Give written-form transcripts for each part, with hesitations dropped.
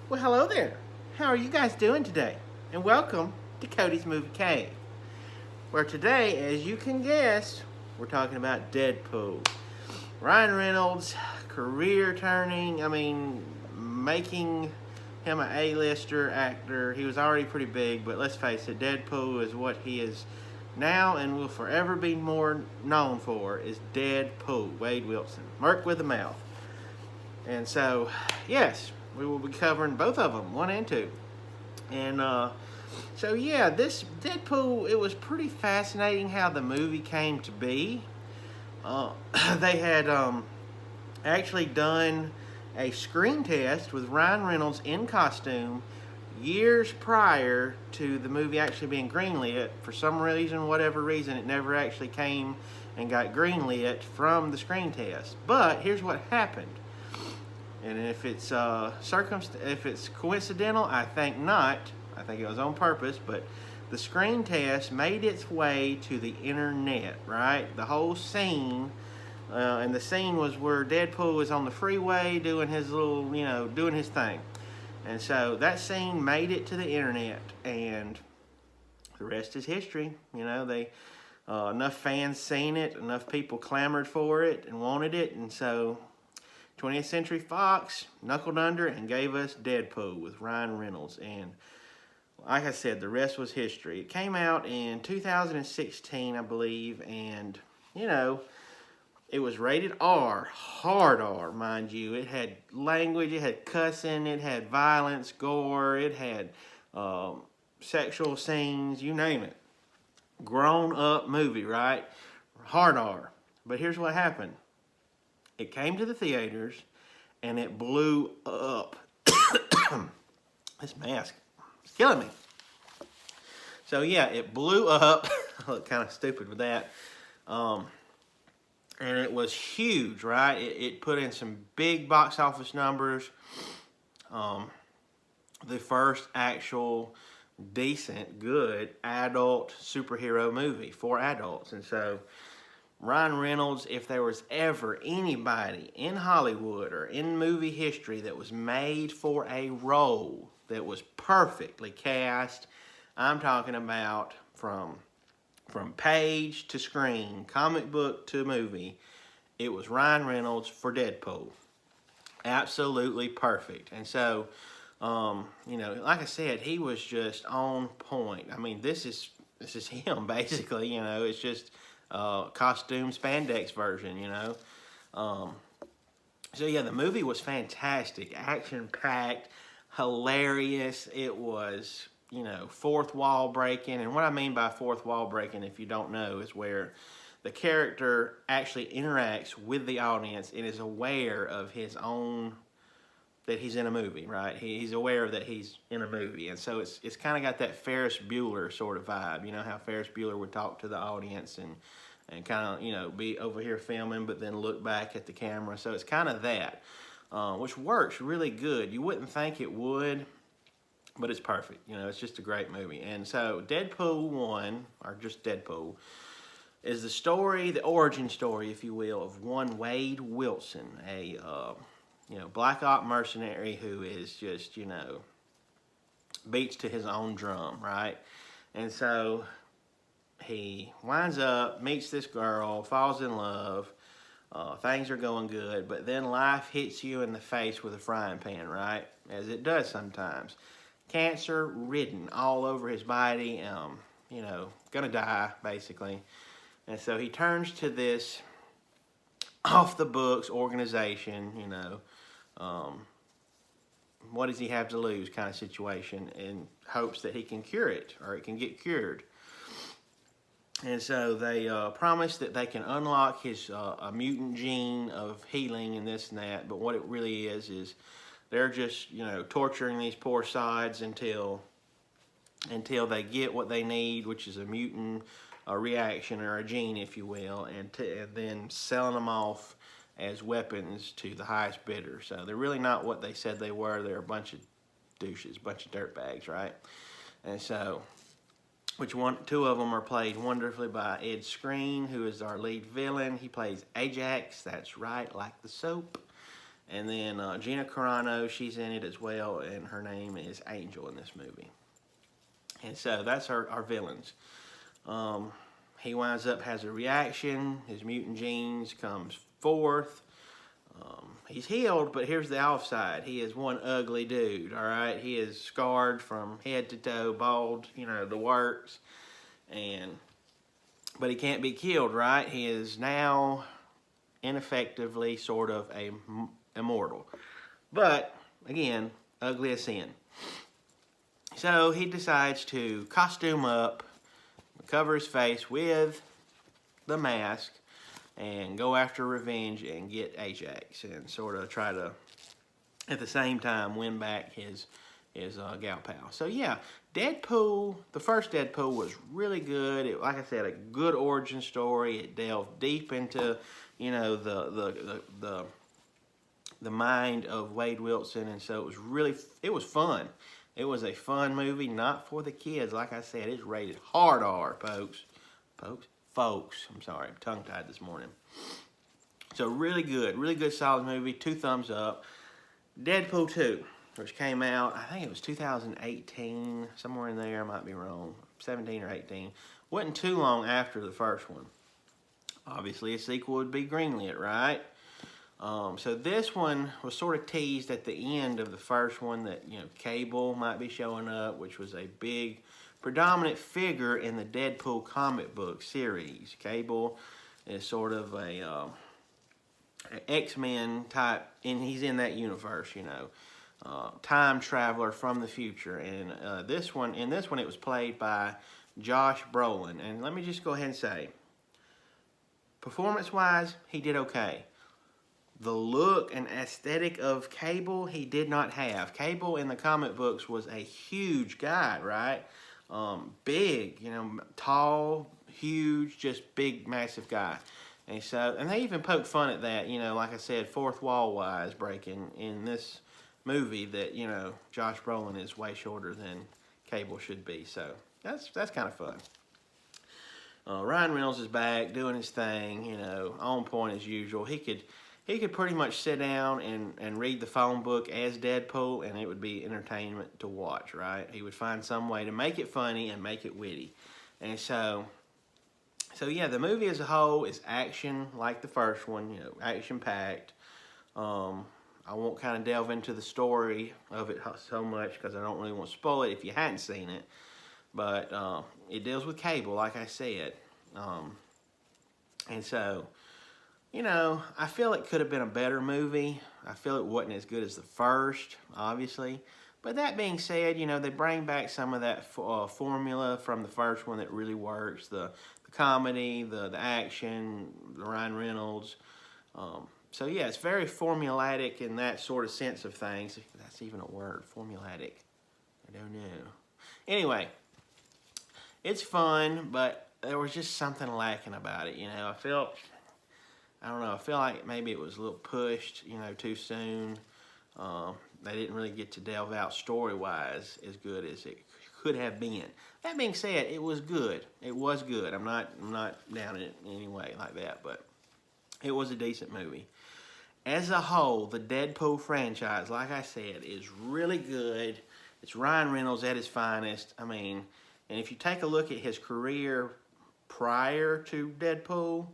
Well, hello there. How are you guys doing today? And welcome to Cody's Movie Cave, where today, as you can guess, we're talking about Deadpool. Ryan Reynolds, career turning, making him an A-lister actor. He was already pretty big, but let's face it, Deadpool is what he is now and will forever be more known for is Deadpool, Wade Wilson. Merc with a mouth. And so, yes, we will be covering both of them, 1 and 2. And so, yeah, this Deadpool, it was pretty fascinating how the movie came to be. They had actually done a screen test with Ryan Reynolds in costume years prior to the movie actually being greenlit. For some reason, whatever reason, it never actually came and got greenlit from the screen test. But here's what happened. And if it's if it's coincidental, I think not. I think it was on purpose, but the screen test made its way to the internet, right? The whole scene, and the scene was where Deadpool was on the freeway doing his little, doing his thing. And so that scene made it to the internet, and the rest is history. Enough fans seen it, enough people clamored for it and wanted it, and so 20th Century Fox knuckled under and gave us Deadpool with Ryan Reynolds. And like I said, the rest was history. It came out in 2016, I believe, and, it was rated R, hard R, mind you. It had language, it had cussing, it had violence, gore, it had sexual scenes, you name it. Grown-up movie, right? Hard R. But here's what happened. It came to the theaters, and it blew up. This mask is killing me. So, yeah, it blew up. I look kind of stupid with that. And it was huge, right? It put in some big box office numbers. The first actual decent, good adult superhero movie for adults. And so Ryan Reynolds, if there was ever anybody in Hollywood or in movie history that was made for a role that was perfectly cast, I'm talking about from page to screen, comic book to movie, it was Ryan Reynolds for Deadpool. Absolutely perfect. And so, like I said, he was just on point. I mean, this is him, basically, it's just costume spandex version, So yeah, the movie was fantastic, action-packed, hilarious. It was, fourth wall breaking. And what I mean by fourth wall breaking, if you don't know, is where the character actually interacts with the audience and is aware of his own, that he's in a movie, right? He's aware that he's in a movie. And so it's kind of got that Ferris Bueller sort of vibe. You know how Ferris Bueller would talk to the audience and kind of, be over here filming, but then look back at the camera. So it's kind of that, which works really good. You wouldn't think it would, but it's perfect. It's just a great movie. And so Deadpool 1, or just Deadpool, is the story, the origin story, if you will, of one Wade Wilson, a black op mercenary who is just, beats to his own drum, right? And so he winds up, meets this girl, falls in love, things are going good, but then life hits you in the face with a frying pan, right? As it does sometimes. Cancer ridden all over his body, gonna die, basically. And so he turns to this off-the-books organization, what does he have to lose kind of situation, in hopes that he can cure it, or it can get cured. And so they promise that they can unlock his a mutant gene of healing and this and that, but what it really is they're just, torturing these poor sods until they get what they need, which is a mutant reaction, or a gene, if you will, and then selling them off as weapons to the highest bidder. So they're really not what they said they were. They're a bunch of douches, a bunch of dirtbags, right? And so, two of them are played wonderfully by Ed Skrein, who is our lead villain. He plays Ajax, that's right, like the soap. And then Gina Carano, she's in it as well, and her name is Angel in this movie. And so that's our villains. He winds up, has a reaction, his mutant genes comes forth. He's healed, but here's the offside. He is one ugly dude, all right? He is scarred from head to toe, bald, you know, the works. But he can't be killed, right? He is now ineffectively sort of immortal. But, again, ugly as sin. So he decides to costume up, cover his face with the mask, and go after revenge and get Ajax and sort of try to, at the same time, win back his gal pal. So yeah, Deadpool, the first Deadpool was really good. It, like I said, a good origin story. It delved deep into, you know, the mind of Wade Wilson, and so it was fun. It was a fun movie, not for the kids. Like I said, it's rated hard R, folks. I'm sorry, I'm tongue-tied this morning. So really good solid movie. 2 thumbs up. Deadpool 2, which came out, I think it was 2018, somewhere in there, I might be wrong, 17 or 18. Wasn't too long after the first one. Obviously, a sequel would be greenlit, right? So this one was sort of teased at the end of the first one that, you know, Cable might be showing up, which was a big predominant figure in the Deadpool comic book series. Cable is sort of a X-Men type, and he's in that universe, you know, time traveler from the future. And in this one, it was played by Josh Brolin. And let me just go ahead and say, performance-wise, he did okay. The look and aesthetic of Cable, he did not have. Cable in the comic books was a huge guy, right? Big, you know, tall, huge, just big, massive guy. And they even poked fun at that, you know, like I said, fourth wall wise breaking in this movie that, you know, Josh Brolin is way shorter than Cable should be. So that's kind of fun. Ryan Reynolds is back doing his thing, you know, on point as usual. He could pretty much sit down and read the phone book as Deadpool, and it would be entertainment to watch, right? He would find some way to make it funny and make it witty. And so yeah, the movie as a whole is action like the first one, you know, action-packed. I won't kind of delve into the story of it so much because I don't really want to spoil it if you hadn't seen it. But it deals with Cable, like I said. And so, you know, I feel it could have been a better movie. I feel it wasn't as good as the first, obviously. But that being said, you know, they bring back some of that formula from the first one that really works. The comedy, the action, the Ryan Reynolds. So, yeah, it's very formulaic in that sort of sense of things. If that's even a word, formulaic. I don't know. Anyway, it's fun, but there was just something lacking about it, you know. I feel like maybe it was a little pushed, you know, too soon. They didn't really get to delve out story-wise as good as it could have been. That being said, it was good. It was good. I'm not down in it in any way like that, but it was a decent movie. As a whole, the Deadpool franchise, like I said, is really good. It's Ryan Reynolds at his finest. I mean, and if you take a look at his career prior to Deadpool,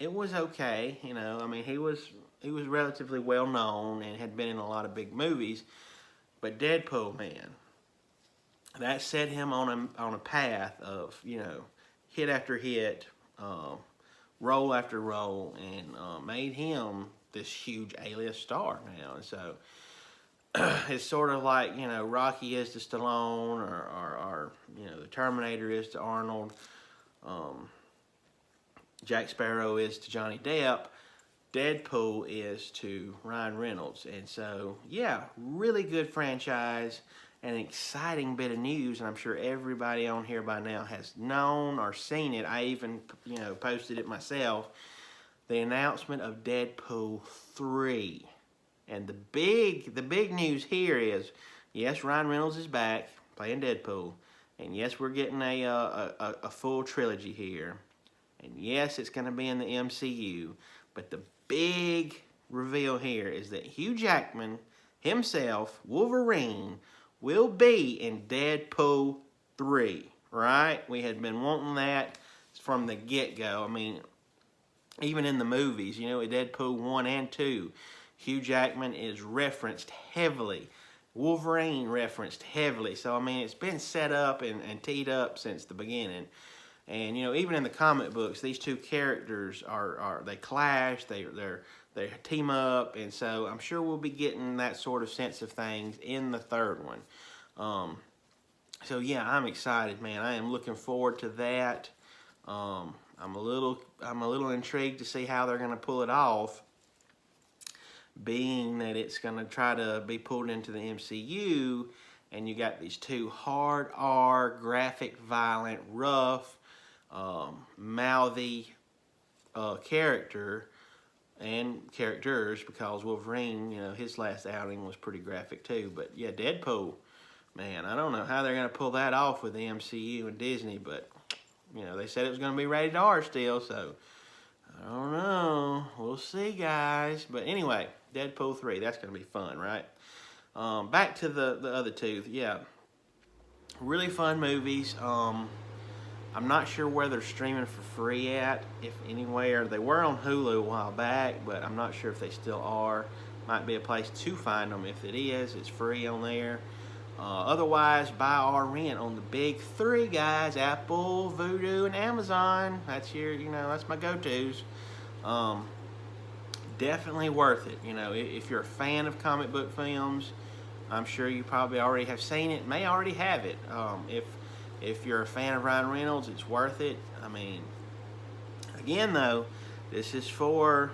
it was okay, you know. I mean, he was relatively well known and had been in a lot of big movies, but Deadpool, man, that set him on a path of, you know, hit after hit, role after role, and made him this huge A-list star now. And so it's sort of like, you know, Rocky is to Stallone, or you know, the Terminator is to Arnold. Jack Sparrow is to Johnny Depp. Deadpool is to Ryan Reynolds. And so, yeah, really good franchise, an exciting bit of news, and I'm sure everybody on here by now has known or seen it. I even, you know, posted it myself. The announcement of Deadpool 3. And the big news here is, yes, Ryan Reynolds is back playing Deadpool. And yes, we're getting a full trilogy here. And yes, it's going to be in the MCU. But the big reveal here is that Hugh Jackman himself, Wolverine, will be in Deadpool 3, right? We had been wanting that from the get-go. I mean, even in the movies, you know, in Deadpool 1 and 2, Hugh Jackman is referenced heavily. Wolverine referenced heavily. So, I mean, it's been set up and teed up since the beginning. And, you know, even in the comic books, these two characters they clash, they team up, and so I'm sure we'll be getting that sort of sense of things in the third one. So yeah, I'm excited, man. I am looking forward to that. I'm a little intrigued to see how they're going to pull it off, being that it's going to try to be pulled into the MCU, and you got these two hard R, graphic, violent, rough, mouthy characters, because Wolverine, you know, his last outing was pretty graphic too. But yeah, Deadpool, man, I don't know how they're going to pull that off with the MCU and Disney, but you know, they said it was going to be rated R still, so I don't know. We'll see, guys. But anyway, Deadpool 3, that's going to be fun, right? Back to the other two. Yeah, really fun movies. I'm not sure where they're streaming for free at, if anywhere. They were on Hulu a while back, but I'm not sure if they still are. Might be a place to find them. If it is, it's free on there. Otherwise, buy or rent on the big three, guys: Apple, Vudu, and Amazon. That's your, you know, that's my go-tos. Definitely worth it. You know, if you're a fan of comic book films, I'm sure you probably already have seen it, may already have it. If you're a fan of Ryan Reynolds, it's worth it. I mean, again though, this is for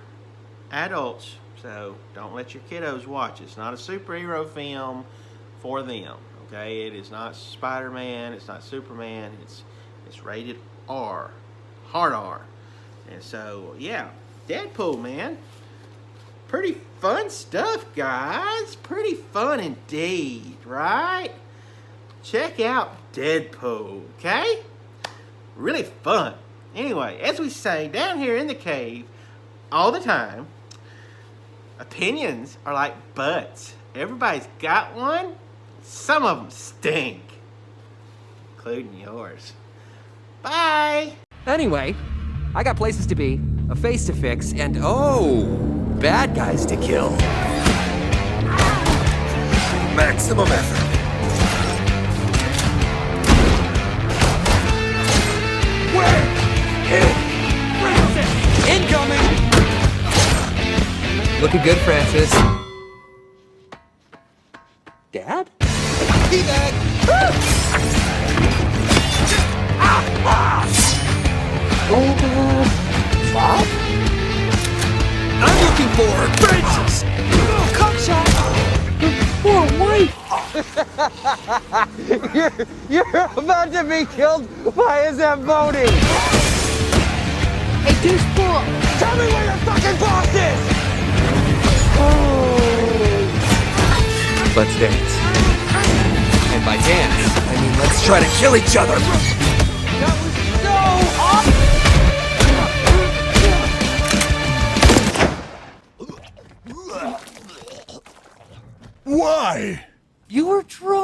adults, so don't let your kiddos watch it. It's not a superhero film for them, okay? It is not Spider-Man, it's not Superman, it's rated R, hard R. And so, yeah, Deadpool, man. Pretty fun stuff, guys. Pretty fun indeed, right? Check out Deadpool, okay? Really fun. Anyway, as we say down here in the cave all the time, opinions are like butts. Everybody's got one. Some of them stink, including yours. Bye. Anyway, I got places to be, a face to fix, and bad guys to kill. Maximum effort. Incoming! Looking good, Francis. Dad? Teabag! Bob? I'm looking for Francis! Cockshot! Poor wife! You're about to be killed by a Zamboni! Hey, douchebag! Tell me where your fucking boss is! Let's dance. And by dance, I mean let's try to kill each other! That was so awesome! Why? You were drunk!